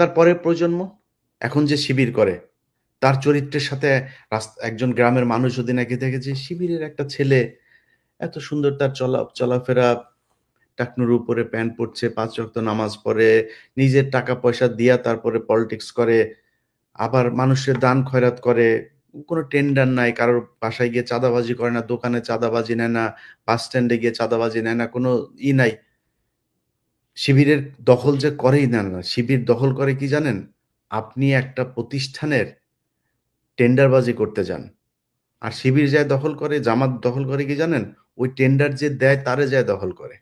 তার পরের প্রজন্ম এখন যে শিবির করে তার চরিত্রের সাথে একজন গ্রামের মানুষ যদি নাকি দেখে যে শিবিরের একটা ছেলে এত সুন্দর তার চলাফেরা, টাকনুর উপরে প্যান্ট পরছে, ৫ ওয়াক্ত নামাজ পড়ে, নিজের টাকা পয়সা দিয়া তারপরে পলিটিক্স করে, আবার মানুষের দান খয়রাত করে, কোনো টেন্ডার নাই, কারোর বাসায় গিয়ে চাঁদাবাজি করে না, দোকানে চাঁদাবাজি নেয় না, বাস স্ট্যান্ডে গিয়ে চাঁদাবাজি নেয় না, কোনো নাই। শিবিরের দখল যে করেই না, শিবির দখল করে কি জানেন? আপনি একটা প্রতিষ্ঠানের টেন্ডারবাজি করতে যান, আর শিবির যায় দখল করে, জামাত দখল করে কি জানেন? ওই টেন্ডার যে দেয় তারে যায় দখল করে,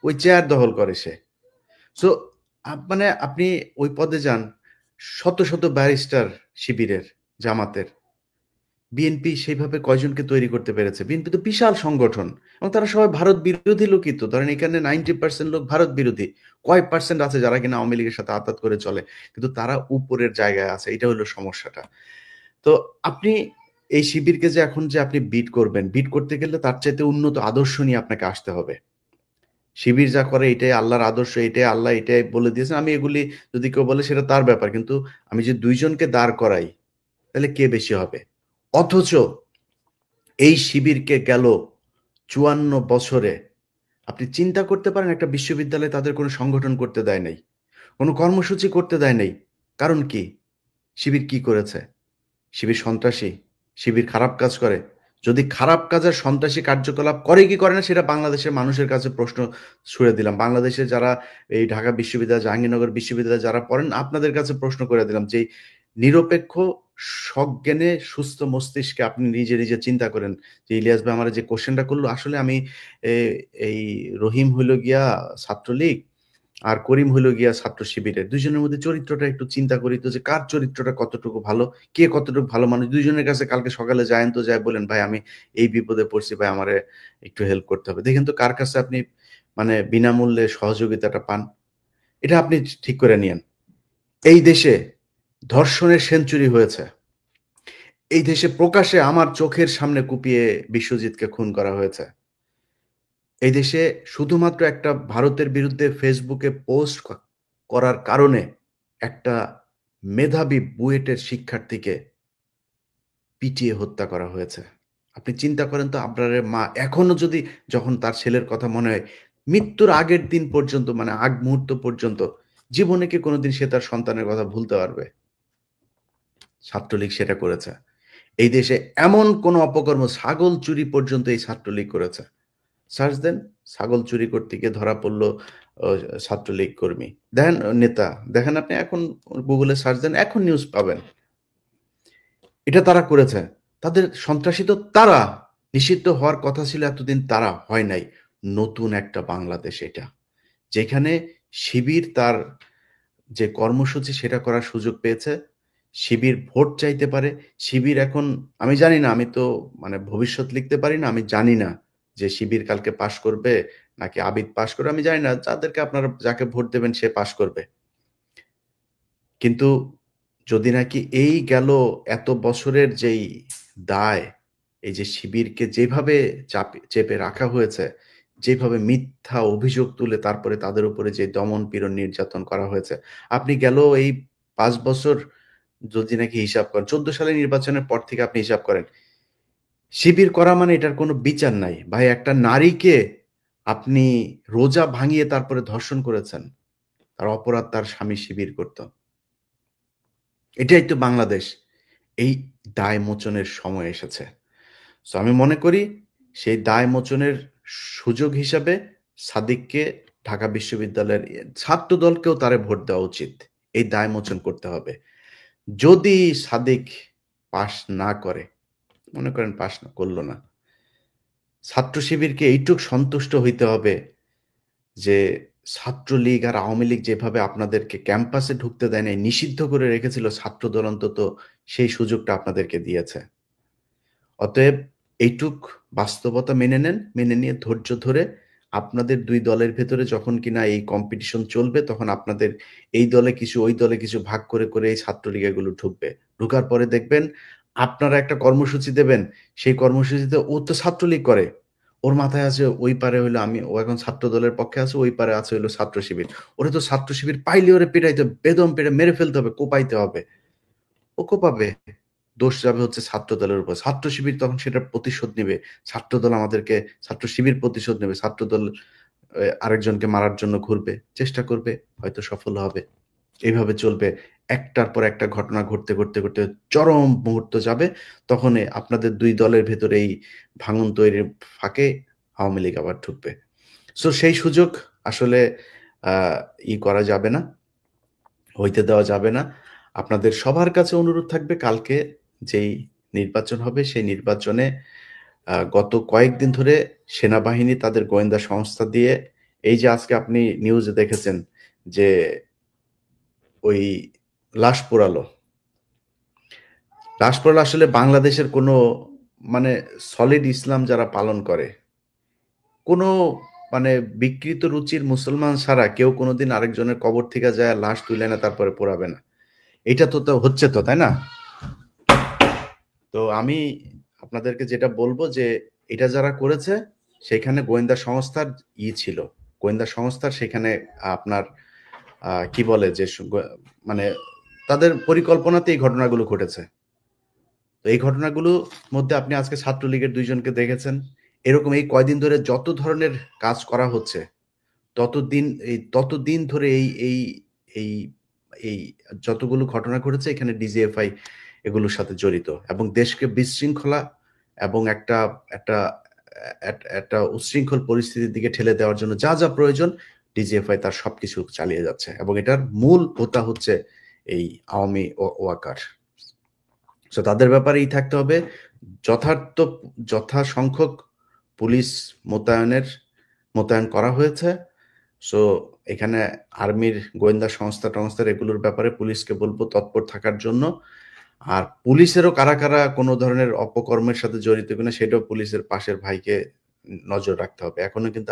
ওই চেয়ার দখল করে সে। সো মানে আপনি ওই পদে যান, শত শত ব্যারিস্টার শিবিরের, জামাতের, বিএনপি সেইভাবে কয়জনকে তৈরি করতে পেরেছে? বিএনপি তো বিশাল সংগঠন এবং তারা সবাই ভারত বিরোধী লোকই। তো ধরেন এখানে 90% লোক ভারত বিরোধী, কয় পার্সেন্ট আছে যারা কিনা আওয়ামী লীগের সাথে আতাত করে চলে, কিন্তু তারা উপরের জায়গায় আছে। এটা হলো সমস্যাটা। তো আপনি এই শিবিরকে যে এখন যে আপনি বিট করবেন, বিট করতে গেলে তার চাইতে উন্নত আদর্শ নিয়ে আপনাকে আসতে হবে। শিবির যা করে এটাই আল্লাহর আদর্শ, এটাই আল্লাহ, এটাই বলে দিয়েছেন। আমি এগুলি যদি কেউ বলে সেটা তার ব্যাপার, কিন্তু আমি যে দুইজনকে দাঁড় করাই তাহলে কে বেশি হবে? অথচ এই শিবিরকে গেল ৫৪ বছরে আপনি চিন্তা করতে পারেন একটা বিশ্ববিদ্যালয়ে তাদের কোনো সংগঠন করতে দেয় নাই, কোনো কর্মসূচি করতে দেয় নাই। কারণ কি? শিবির কি করেছে? শিবির সন্ত্রাসী? শিবির খারাপ কাজ করে? যদি খারাপ কাজ আর সন্ত্রাসী কার্যকলাপ করে কি করে না সেটা বাংলাদেশের মানুষের কাছে প্রশ্ন ছুড়ে দিলাম। বাংলাদেশে যারা এই ঢাকা বিশ্ববিদ্যালয়, জাহাঙ্গীরনগর বিশ্ববিদ্যালয়ে যারা পড়েন, আপনাদের কাছে প্রশ্ন করে দিলাম যে নিরপেক্ষ সজ্ঞানে সুস্থ মস্তিষ্কে আপনি নিজে নিজে চিন্তা করেন যে ইলিয়াস ভাই আমার যে কোশ্চেনটা করলো, আসলে আমি এই রহিম হইল গিয়া ছাত্রলীগ আর করিম হইল গিয়া ছাত্র শিবিরের, দুইজনের মধ্যে চরিত্রটা একটু চিন্তা করি তো, যে কার চরিত্রটা কতটুকু ভালো, কে কতটুকু ভালো মানুষ। দুইজনের কাছে কালকে সকালে যায়েন তো, যায় বলেন ভাই আমি এই বিপদে পড়ছি, ভাই আমারে একটু হেল্প করতে হবে, দেখেন তো কার কাছে আপনি মানে বিনামূল্যে সহযোগিতাটা পান। এটা আপনি ঠিক করে নিয়েন। এই দেশে ধর্ষণের সেঞ্চুরি হয়েছে, এই দেশে প্রকাশ্যে আমার চোখের সামনে কুপিয়ে বিশ্বজিৎকে খুন করা হয়েছে, এই দেশে শুধুমাত্র একটা ভারতের বিরুদ্ধে ফেসবুকে পোস্ট করার কারণে একটা মেধাবী বুয়েটের শিক্ষার্থীকে পিটিয়ে হত্যা করা হয়েছে। আপনি চিন্তা করেন তো, আপনার মা এখনো যদি, যখন তার ছেলের কথা মনে হয়, মৃত্যুর আগের দিন পর্যন্ত, মানে আগ মুহূর্ত পর্যন্ত, জীবনে কি কোনোদিন সে তার সন্তানের কথা ভুলতে পারবে? ছাত্রলীগ সেটা করেছে। এই দেশে এমন কোনো অপকর্ম, ছাগল চুরি পর্যন্ত এই ছাত্রলীগ করেছে। সার্চ দেন, ছাগল চুরি করতে গিয়ে ধরা পড়লো ছাত্রলীগ কর্মী, দেখেন নেতা, দেখেন আপনি এখন গুগলে সার্চ দেন, এখন নিউজ পাবেন। এটা তারা করেছে। তাদের সন্ত্রাসী তো তারা, নিষিদ্ধ হওয়ার কথা ছিল এতদিন, তারা হয় নাই। নতুন একটা বাংলাদেশ এটা, যেখানে শিবির তার যে কর্মসূচি সেটা করার সুযোগ পেয়েছে। শিবির ভোট চাইতে পারে। শিবির এখন, আমি জানি না, আমি তো মানে ভবিষ্যৎ লিখতে পারি না, আমি জানি না যে শিবির কালকে পাশ করবে নাকি আবিদ পাশ করবে, আমি জানি না। যাদেরকে আপনারা যাকে ভোট দেবেন সে পাশ করবে। কিন্তু যদি নাকি এই গেল এত বছরের যেই দায়, এই যে শিবিরকে যেভাবে চেপে রাখা হয়েছে, যেভাবে মিথ্যা অভিযোগ তুলে তারপরে তাদের উপরে যে দমন পীড়ন নির্যাতন করা হয়েছে, আপনি গেল এই ৫ বছর যদি নাকি হিসাব করেন, ১৪ সালে নির্বাচনের পর থেকে আপনি হিসাব করেন, শিবির করা মানে এটার কোনো বিচার নাই ভাই। একটা নারীকে আপনি রোজা ভাঙিয়ে তারপরে ধর্ষণ করেছেন, তার অপরাধ তার স্বামী শিবির করত। এটাই তো বাংলাদেশ। এই দায় মোচনের সময় এসেছে। সো আমি মনে করি সেই দায় মোচনের সুযোগ হিসাবে সাদিককে ঢাকা বিশ্ববিদ্যালয়ের ছাত্র দলকেও তারে ভোট দেওয়া উচিত। এই দায় মোচন করতে হবে। যদি সাদিক পাশ না করে, মনে করেন পাশ না করলো না, ছাত্র শিবিরকে এইটুক সন্তুষ্ট হইতে হবে যে ছাত্রলীগ আর আওয়ামী লীগ যেভাবে আপনাদেরকে ক্যাম্পাসে ঢুকতে দেয় নাই, নিষিদ্ধ করে রেখেছিল, ছাত্রদল অন্তত সেই সুযোগটা আপনাদেরকে দিয়েছে। অতএব এইটুক বাস্তবতা মেনে নেন, মেনে নিয়ে ধৈর্য ধরে আপনাদের দুই দলের ভেতরে যখন কিনা এই কম্পিটিশন চলবে, তখন আপনাদের এই দলে কিছু ওই দলে কিছু ভাগ করে করে এই ছাত্রলীগ এগুলো ঢুকবে। ঢুকার পরে দেখবেন আপনারা একটা কর্মসূচি দেবেন, সেই কর্মসূচিতে ও তো ছাত্রলীগ করে, ওর মাথায় আছে ওই পারে হইলো ও এখন ছাত্র দলের পক্ষে আছে, ওই পারে আছে হইলো ছাত্র শিবির। ওরে তো ছাত্র শিবির পাইলে ওরে পিটাইতে হবে, বেদম পেটে মেরে ফেলতে হবে, কোপাইতে হবে। ও কোপাবে। দোষ যাবে হচ্ছে ছাত্র দলের উপর। ছাত্র শিবির তখন সেটার প্রতিশোধ নিবে। ছাত্রদল আমাদেরকে, ছাত্র শিবির প্রতিশোধ নেবে। ছাত্রদল আরেকজনকে মারার জন্য ঘুরবে, চেষ্টা করবে, হয়তো সফল হবে। এইভাবে চলবে। একটার পর একটা ঘটনা ঘটতে, ঘটতে, ঘটতে চরম মুহূর্ত যাবে। তখনই আপনাদের ২ দলের ভেতরে এই ভাঙন তৈরির ফাঁকে আওয়ামী লীগ আবার ঢুকবে। সো সেই সুযোগ আসলে আ করা যাবে না, হইতে দেওয়া যাবে না। আপনাদের সবার কাছে অনুরোধ থাকবে কালকে যেই নির্বাচন হবে সেই নির্বাচনে গত কয়েকদিন ধরে সেনাবাহিনী তাদের গোয়েন্দা সংস্থা দিয়ে এই যে আজকে আপনি নিউজে দেখেছেন যে ওই লাশ পোড়ালো। লাশ পোড়ালো আসলে বাংলাদেশের কোনো মানে সলিড ইসলাম যারা পালন করে, কোনো মানে বিকৃত রুচির মুসলমান ছাড়া কেউ কোনোদিন আরেকজনের কবর থেকে যায় লাশ তুলে না তারপরে পোড়াবে না। এটা তো হচ্ছে তো, তাই না? তো আমি আপনাদেরকে যেটা বলবো যে এটা যারা করেছে সেখানে গোয়েন্দা সংস্থার ছিল। গোয়েন্দা সংস্থার সেখানে আপনার কি বলে যে মানে তাদের পরিকল্পনাতে এই ঘটনাগুলো ঘটেছে। তো এই ঘটনাগুলোর মধ্যে আপনি আজকে ছাত্রলীগের ২ জনকে দেখেছেন। এরকম এই কয়দিন ধরে যত ধরনের কাজ করা হচ্ছে, ততদিন ধরে এই এই যতগুলো ঘটনা ঘটেছে এখানে ডিজিএফআই এগুলোর সাথে জড়িত এবং দেশকে বিশৃঙ্খলা এবং একটা একটা একটা উচ্ছৃঙ্খল পরিস্থিতির দিকে ঠেলে দেওয়ার জন্য যা প্রয়োজন ডিজিএফআই তার সবকিছু চালিয়ে যাচ্ছে এবং এটার মূল হোতা হচ্ছে এই আওয়ামী ওয়াকার। সো তাদের ব্যাপারেই থাকতে হবে। যথার্থ যথাসংখ্যক পুলিশ মোতায়েন করা হয়েছে। সো এখানে আর্মির গোয়েন্দা সংস্থার এগুলোর ব্যাপারে পুলিশকে বলবো তৎপর থাকার জন্য। আর পুলিশেরও কারা কোনো ধরনের অপকর্মের সাথে জড়িত কিনা সেটাও পুলিশের পাশের ভাইকে নজর রাখতে হবে। এখনো কিন্তু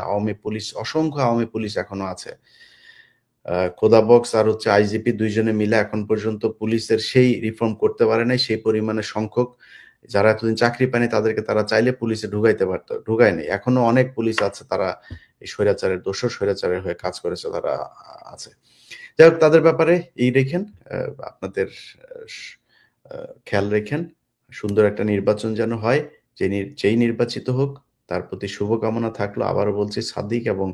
অসংখ্য আওয়ামী পুলিশ এখনো আছে। খোদা বক্স আর হচ্ছে আইজিপি ২ জনে মিলে এখন পর্যন্ত পুলিশের সেই রিফর্ম করতে পারে নাই, সেই পরিমাণে সংখ্যক যারা এতদিন চাকরি পায়নি তাদেরকে তারা চাইলে পুলিশে ঢুকাইতে পারতো, ঢুকায় নাই। এখনো অনেক পুলিশ আছে তারা এই স্বৈরাচারের দোসর, স্বৈরাচারের হয়ে কাজ করেছে তারা আছে। যাই হোক তাদের ব্যাপারে রেখেন, আপনাদের খেয়াল রেখেন। সুন্দর একটা নির্বাচন যেন হয়। যেই নির্বাচিত হোক তার প্রতি শুভকামনা থাকলো। আবারও বলছি সাদিক এবং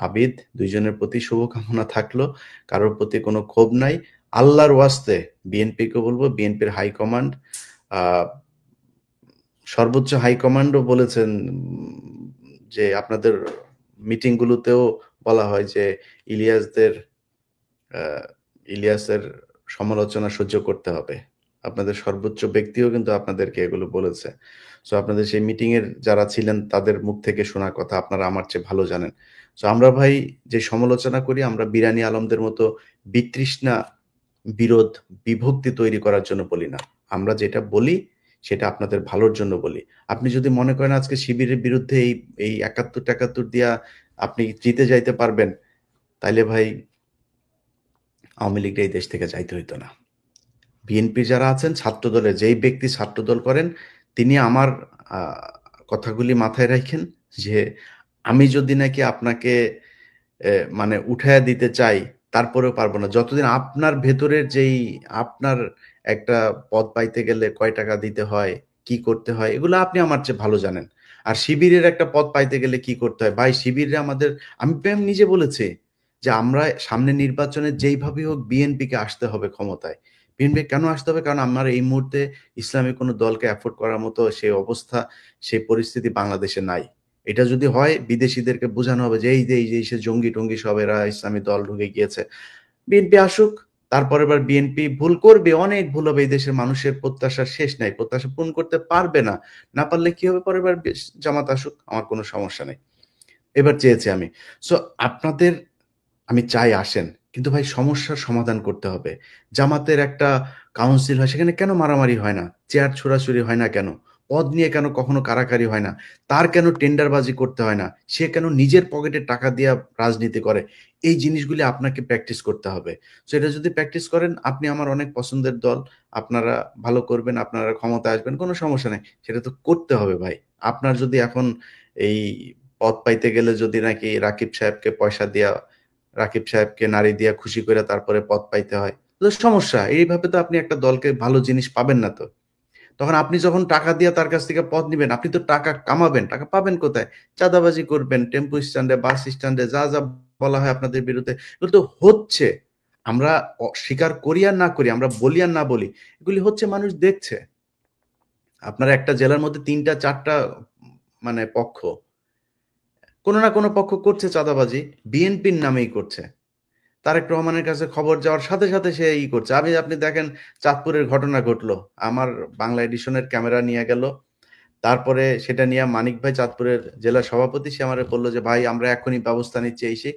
আবিদ ২ জনের প্রতি শুভকামনা থাকলো। কারোর প্রতি কোনো ক্ষোভ নাই। আল্লাহর ওয়াস্তে বিএনপিকে বলবো, বিএনপির হাইকমান্ড আ সর্বোচ্চ হাইকমান্ডও বলেছেন যে আপনাদের মিটিং গুলোতেও বলা হয় যে ইলিয়াসদের আ ইলিয়াসের সমালোচনা সহ্য করতে হবে। আপনাদের সর্বোচ্চ ব্যক্তিও কিন্তু আপনাদেরকে এগুলো বলেছে। সো আপনাদের সেই মিটিং এর যারা ছিলেন তাদের মুখ থেকে শোনা কথা আপনারা আমার চেয়ে ভালো জানেন। সো আমরা ভাই যে সমালোচনা করি আমরা বিরানী আলমদের মতো বিতৃষ্ণা, বিরোধ, বিভক্তি তৈরি করার জন্য বলি না। আমরা যেটা বলি সেটা আপনাদের ভালোর জন্য বলি। আপনি যদি মনে করেন আজকে শিবিরের বিরুদ্ধে এই ৭১-৭১ দিয়া আপনি জিতে যাইতে পারবেন, তাইলে ভাই আওয়ামী লীগটা এই দেশ থেকে যাইতে হইতো না। বিএনপি যারা আছেন ছাত্রদলের যেই ব্যক্তি ছাত্রদল করেন তিনি আমার আ কথাগুলি মাথায় রাইখেন যে আমি যদি নাকি আপনাকে মানে উঠাইয়া দিতে চাই তারপরেও পারব না। যতদিন আপনার ভেতরের আপনার একটা পদ পাইতে গেলে কয় টাকা দিতে হয়, কি করতে হয় এগুলো আপনি আমার চেয়ে ভালো জানেন। আর শিবিরের একটা পদ পাইতে গেলে কি করতে হয়? ভাই শিবিরে আমি নিজে বলেছি যে আমরা সামনে নির্বাচনে যেইভাবেই হোক বিএনপিকে আসতে হবে ক্ষমতায়। বিএনপি কেন আসতে হবে? কারণ আমার এই মুহূর্তে ইসলামী কোনো দলকে এফোর্ড করার মতো সেই অবস্থা, সেই পরিস্থিতি বাংলাদেশে নাই। এটা যদি হয় বিদেশীদেরকে বোঝানো হবে যে এই যে সে জঙ্গি-টঙ্গি সব এরা ইসলামী দল ঢুকে গিয়েছে। বিএনপি আসুক, তারপরের বার বিএনপি ভুল করবে, অনেক ভুল হবে। এই দেশের মানুষের প্রত্যাশার শেষ নাই। প্রত্যাশা পূরণ করতে পারবে না। না পারলে কি হবে পরের বার জামাত আসুক, আমার কোনো সমস্যা নেই। এবার চেয়েছি আমি। সো আপনাদের আমি চাই আসেন। কিন্তু ভাই সমস্যার সমাধান করতে হবে। জামাতের একটা কাউন্সিল হয়, সেখানে কেন মারামারি হয় না? চেয়ার ছোড়াছুড়ি হয় না কেন? পদ নিয়ে কেন কখনো কাড়াকাড়ি হয় না? তার কেন টেন্ডারবাজি করতে হয় না? সে কেন নিজের পকেটে টাকা দিয়া রাজনীতি করে? এই জিনিসগুলি আপনাকে প্র্যাকটিস করতে হবে। সো এটা যদি প্র্যাকটিস করেন, আপনি আমার অনেক পছন্দের দল। আপনারা ভালো করবেন, আপনারা ক্ষমতায় আসবেন, কোনো সমস্যা নাই। সেটা তো করতে হবে ভাই। আপনার যদি এখন এই পদ পাইতে গেলে যদি নাকি রাকিব সাহেবকে পয়সা দিয়া, রাকিব সাহেবকে নাড়ি দিয়া খুশি করে তারপরে পদ পাইতে হয়, তো সমস্যা। এইভাবে তো আপনি একটা দলকে ভালো জিনিস পাবেন না তো। তখন আপনি যখন টাকা দিয়ে তার কাছ থেকে পদ নিবেন, আপনি তো টাকা কামাবেন, টাকা পাবেন কোথায়? চাঁদাবাজি করবেন, টেম্পো স্ট্যান্ডে, বাস স্ট্যান্ডে যা, যা বলা হয় আপনাদের বিরুদ্ধে, এগুলো তো হচ্ছে। আমরা স্বীকার করি আর না করি, আমরা বলি আর না বলি, এগুলি হচ্ছে, মানুষ দেখছে। আপনার একটা জেলার মধ্যে ৩ টা ৪ টা মানে পক্ষ। কোন না কোন পক্ষ করছে চাঁদাবাজি, বিএনপির নামেই করছে। তারেক রহমানের কাছে খবর যাওয়ার সাথে, সাথে সে করছে। আপনি দেখেন চাঁদপুরের ঘটনা ঘটলো। আমার বাংলা এডিশনের ক্যামেরা নিয়ে গেল। তারপরে সেটা নিয়ে মানিক ভাই, চাঁদপুরের জেলা সভাপতি, সে আমারে বলল যে, "ভাই আমরা এখনই ব্যবস্থা নিচ্ছি এই সেই।"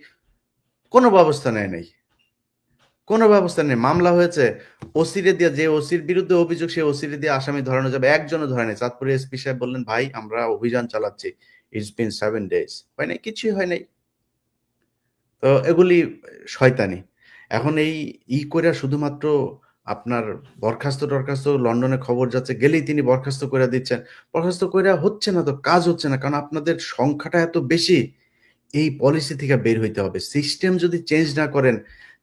কোন ব্যবস্থা নেয় নাই। কোন ব্যবস্থা নেই। মামলা হয়েছে। ওসিরে দিয়ে, যে ওসির বিরুদ্ধে অভিযোগ, সে ওসিরে দিয়ে আসামি ধরানো যাবে। একজনও ধরে নাই। চাঁদপুরের এসপি সাহেব বললেন, "ভাই আমরা অভিযান চালাচ্ছি। It's been 7 days." হয় নাই, কিছুই হয় নাই। তো এগুলি শয়তানি। এখন কইরা শুধুমাত্র আপনার বরখাস্ত-টরখাস্ত, লন্ডনে খবর যাচ্ছে, গেলেই তিনি বরখাস্ত কইরা দিচ্ছেন। বরখাস্ত কইরা হচ্ছে না তো, কাজ হচ্ছে না। কারণ আপনাদের সংখ্যাটা এত বেশি। এই পলিসি থেকে বের হইতে হবে। সিস্টেম যদি চেঞ্জ না করেন,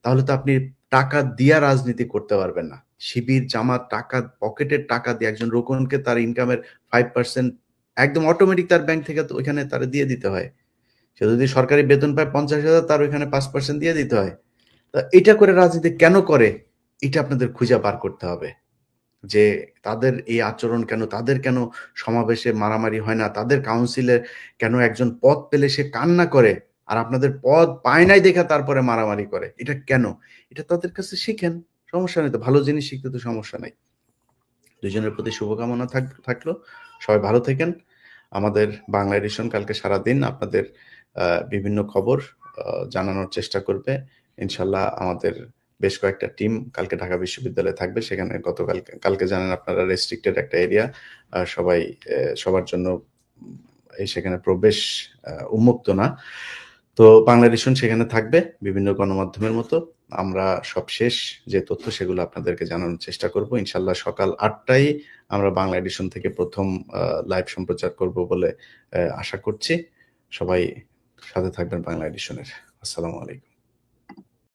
তাহলে তো আপনি টাকা দিয়া রাজনীতি করতে পারবেন না। শিবির, জামাত টাকা, পকেটের টাকা দিয়ে একজন রোকনকে তার ইনকামের 5% একদম অটোমেটিক তার ব্যাংক থেকে তো ওইখানে তারে দিয়ে দিতে হয়। সে যদি সরকারি বেতন পায় ৫০,০০০, তার ওইখানে ৫% দিয়ে দিতে হয়। তো এটা করে রাজনীতি কেন করে? এটা আপনাদের খুঁজে বার করতে হবে। যে তাদের এই আচরণ কেন? তাদের কেন সমাবেশে মারামারি হয় না? তাদের কাউন্সিলে কেন একজন পদ পেলে সে কান্না করে? আর আপনাদের পদ পায় নাই দেইখা তারপরে মারামারি করে। এটা কেন? এটা তাদের কাছে শিখেন। সমস্যা নেই তো। ভালো জিনিস শিখতে তো সমস্যা নাই। ২ জনের প্রতি শুভকামনা থাকলো। সবাই ভালো থেকেন। আমাদের বাংলা এডিশন কালকে সারাদিন আপনাদের বিভিন্ন খবর আ জানানোর চেষ্টা করবে। ইনশাআল্লাহ আমাদের বেশ কয়েকটা টিম কালকে ঢাকা বিশ্ববিদ্যালয়ে থাকবে। সেখানে কালকে জানেন আপনারা রেস্ট্রিক্টেড একটা এরিয়া। সবাই সবার জন্য সেখানে প্রবেশ উন্মুক্ত না। তো বাংলা এডিশন সেখানে থাকবে বিভিন্ন গণমাধ্যমের মতো। আমরা সবশেষ যে তথ্য, সেগুলো আপনাদেরকে জানানোর চেষ্টা করব। ইনশাআল্লাহ সকাল ৮ টায় আমরা বাংলা এডিশন থেকে ১ম লাইভ সম্প্রচার করব বলে আশা করছি। সবাই সাথে থাকবেন বাংলা এডিশনের। আসসালামু আলাইকুম।